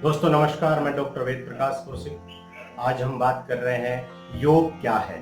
दोस्तों नमस्कार, मैं डॉक्टर वेद प्रकाश कौशिक। आज हम बात कर रहे हैं योग क्या है।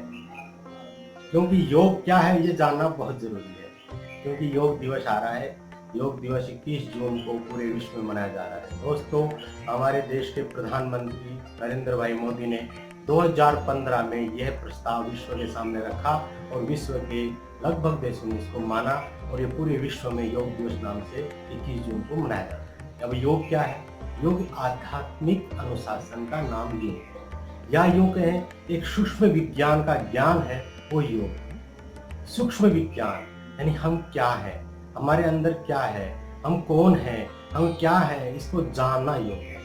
क्योंकि योग क्या है ये जानना बहुत जरूरी है, क्योंकि योग दिवस आ रहा है। योग दिवस 21 जून को पूरे विश्व में मनाया जा रहा है। दोस्तों, हमारे देश के प्रधानमंत्री नरेंद्र भाई मोदी ने 2015 में यह प्रस्ताव विश्व के सामने रखा और विश्व के लगभग देशों ने इसको माना और ये पूरे विश्व में योग दिवस नाम से 21 जून को मनाया जाता है। अब योग क्या है? योग आध्यात्मिक अनुशासन का नाम योग है, या योग है एक सूक्ष्म विज्ञान का ज्ञान है, वो योग। सूक्ष्म विज्ञान यानी हम क्या है, हमारे अंदर क्या है, हम कौन है, हम क्या है, इसको जानना योग है।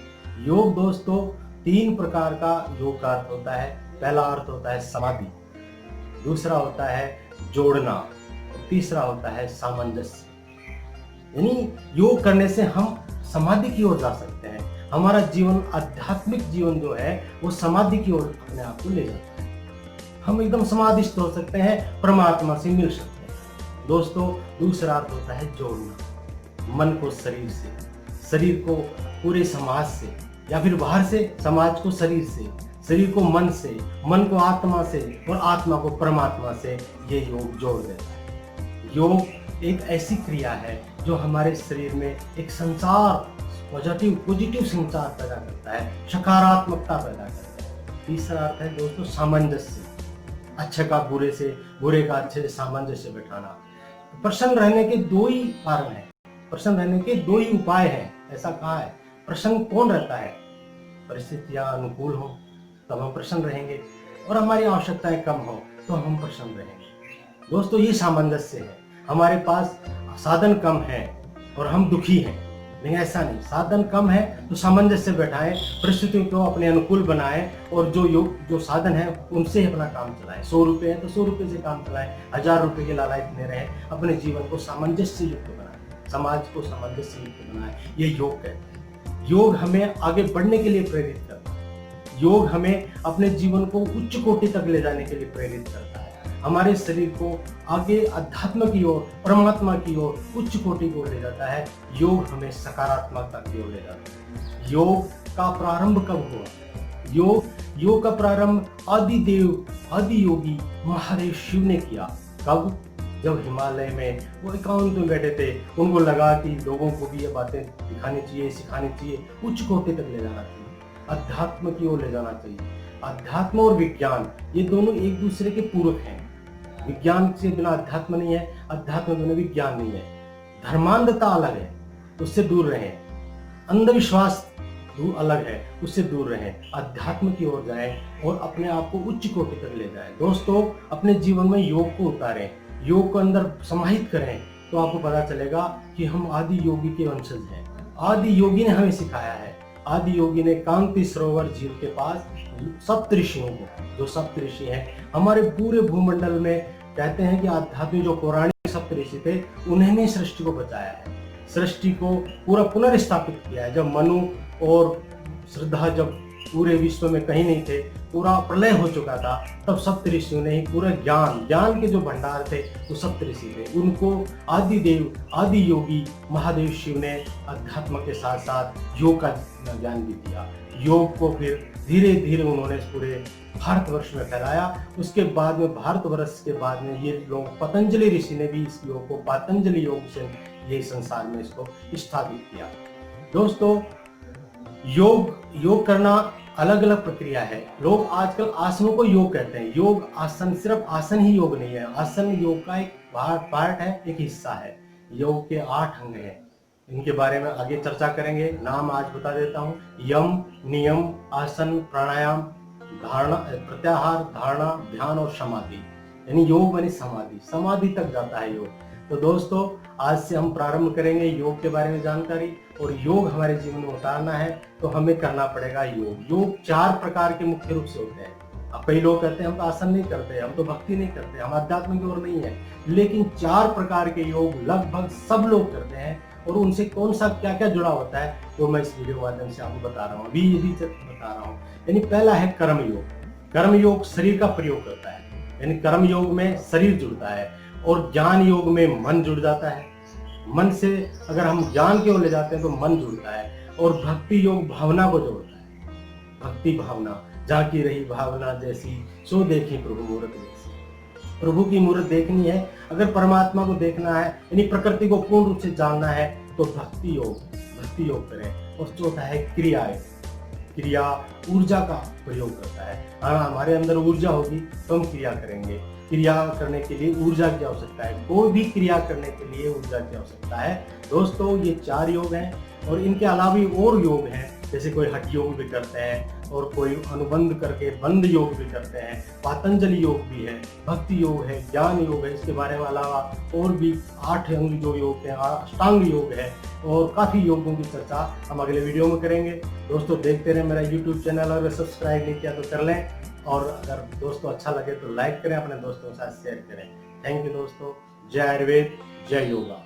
योग दोस्तों 3 प्रकार का योग का अर्थ होता है। पहला अर्थ होता है समाधि, दूसरा होता है जोड़ना और तीसरा होता है सामंजस्य। यानी योग करने से हम समाधि की ओर जा सकते हैं। हमारा जीवन, आध्यात्मिक जीवन जो है वो समाधि की ओर अपने आप को ले जाता है। हम एकदम समाधिस्थ हो सकते हैं, परमात्मा से मिल सकते हैं। दोस्तों दूसरा अर्थ होता है जोड़ना, मन को शरीर से, शरीर को पूरे समाज से, या फिर बाहर से समाज को शरीर से, शरीर को मन से, मन को आत्मा से और आत्मा को परमात्मा से, ये योग जोड़ देता है। योग एक ऐसी क्रिया है जो हमारे शरीर में एक संचार, पॉजिटिव संचार पैदा करता है, सकारात्मकता पैदा करता है। तीसरा अर्थ है दोस्तों सामंजस्य, अच्छे का बुरे से, बुरे का अच्छे से सामंजस्य बैठाना। प्रसन्न रहने के 2 ही कारण हैं, प्रसन्न रहने के 2 ही उपाय हैं। ऐसा कहा है। प्रसन्न कौन रहता है? परिस्थितियां अनुकूल हो तब हम प्रसन्न रहेंगे, और हमारी आवश्यकताएं कम हो तो हम प्रसन्न रहेंगे। दोस्तों ये सामंजस्य है। हमारे पास साधन कम है और हम दुखी हैं, नहीं ऐसा नहीं। साधन कम है तो सामंजस्य बैठाएं, परिस्थितियों को अपने अनुकूल बनाएं और जो साधन है उनसे ही अपना काम चलाएं। 100 रुपए है तो 100 रुपए से काम चलाएं, 1000 रुपए के लालच में रहें। अपने जीवन को सामंजस्य युक्त बनाएं, समाज को सामंजस्य युक्त बनाएं। ये योग कहते हैं। योग हमें आगे बढ़ने के लिए प्रेरित करता है। योग हमें अपने जीवन को उच्च कोटि तक ले जाने के लिए प्रेरित करता है। हमारे शरीर को आगे अध्यात्म की ओर, परमात्मा की ओर, उच्च कोटि की ओर ले जाता है। योग हमें सकारात्मकता की ओर ले जाता है। योग का प्रारंभ कब हुआ? योग का प्रारंभ आदि योगी महादेव शिव ने किया। कब? जब हिमालय में वो एकांत में बैठे थे, उनको लगा कि लोगों को भी ये बातें दिखानी चाहिए, सिखानी चाहिए, उच्च कोटि तक ले जाना चाहिए, अध्यात्म की ओर ले जाना चाहिए। अध्यात्म और विज्ञान ये दोनों एक दूसरे के पूरक हैं। विज्ञान से बिना अध्यात्म नहीं है, अध्यात्म बिना विज्ञान नहीं है। धर्मांधता अलग है, उससे दूर रहें। अंधविश्वास अलग है, उससे दूर रहें। अध्यात्म की ओर जाएं और अपने आप को उच्च कोटि तक ले जाएं। दोस्तों अपने जीवन में योग को उतारें, योग को अंदर समाहित करें, तो आपको पता चलेगा कि हम आदि योगी के वंशज हैं। आदि योगी ने हमें सिखाया है। आदि योगी ने कांति सरोवर झील के पास सप्तऋषियों को, जो सप्तऋषि हैं हमारे पूरे भूमंडल में, कहते हैं कि आध्यात्मिक जो पौराणिक सप्तऋषि थे उन्होंने सृष्टि को बचाया है, सृष्टि को पूरा पुनर्स्थापित किया है। जब मनु और श्रद्धा जब पूरे विश्व में कहीं नहीं थे, पूरा प्रलय हो चुका था, तब सप्तऋषियों ने ही पूरा ज्ञान के जो भंडार थे वो सप्तऋषि थे। उनको आदि योगी महादेव शिव ने अध्यात्म के साथ साथ योग का ज्ञान भी दिया। योग को फिर धीरे धीरे उन्होंने पूरे भारतवर्ष में फैलाया। उसके बाद में, भारतवर्ष के बाद में, ये लोग पतंजलि ऋषि ने भी इस योग को पातंजलि योग से ये संसार में इसको स्थापित किया। दोस्तों योग करना अलग अलग प्रक्रिया है। लोग आजकल आसनों को योग कहते हैं। योग आसन, सिर्फ आसन ही योग नहीं है। आसन योग का एक पार्ट है, एक हिस्सा है। योग के 8 अंग हैं, इनके बारे में आगे चर्चा करेंगे। नाम आज बता देता हूँ। यम, नियम, आसन, प्राणायाम, धारणा, प्रत्याहार, धारणा, ध्यान और समाधि। यानी योग मानी समाधि तक जाता है योग। तो दोस्तों आज से हम प्रारंभ करेंगे योग के बारे में जानकारी, और योग हमारे जीवन में उतारना है तो हमें करना पड़ेगा योग 4 प्रकार के मुख्य रूप से होते हैं। अब कई लोग कहते हैं हम तो आसन नहीं करते, हम तो भक्ति नहीं करते, हम अध्यात्म की ओर नहीं है, लेकिन 4 प्रकार के योग लगभग सब लोग करते हैं। और उनसे कौन सा क्या क्या जुड़ा होता है वो मैं इस वीडियो माध्यम से आपको बता रहा हूँ, अभी यही बता रहा हूँ। यानी पहला है कर्म योग। कर्म योग शरीर का प्रयोग करता है, यानी कर्म योग में शरीर जुड़ता है, और ज्ञान योग में मन जुड़ जाता है। मन से अगर हम ज्ञान की ओर ले जाते हैं तो मन जुड़ता है। और भक्ति योग भावना को जोड़ता है। भक्ति भावना, जाकी रही भावना जैसी, सो देखी प्रभु मूरत जैसी। प्रभु की मूर्त देखनी है, अगर परमात्मा को देखना है, यानी प्रकृति को पूर्ण रूप से जानना है, तो भक्ति योग करें। और चौथा है क्रियाएं। क्रिया ऊर्जा का प्रयोग करता है। हमारे अंदर ऊर्जा होगी तो हम क्रिया करेंगे। क्रिया करने के लिए ऊर्जा की आवश्यकता है। कोई भी क्रिया करने के लिए ऊर्जा की आवश्यकता है। दोस्तों, ये 4 योग हैं और इनके अलावा भी और योग हैं, जैसे कोई हठ योग भी करते हैं और कोई अनुबंध करके बंद योग भी करते हैं। पातंजलि योग भी है, भक्ति योग है, ज्ञान योग है। इसके बारे में अलावा और भी 8 अंग जो योग है, अष्टांग योग है और काफ़ी योगों की चर्चा हम अगले वीडियो में करेंगे। दोस्तों, देखते रहें मेरा यूट्यूब चैनल, अगर सब्सक्राइब नहीं किया तो कर लें, और अगर दोस्तों अच्छा लगे तो लाइक करें, अपने दोस्तों के साथ शेयर करें। थैंक यू दोस्तों। जय आयुर्वेद, जय योगा।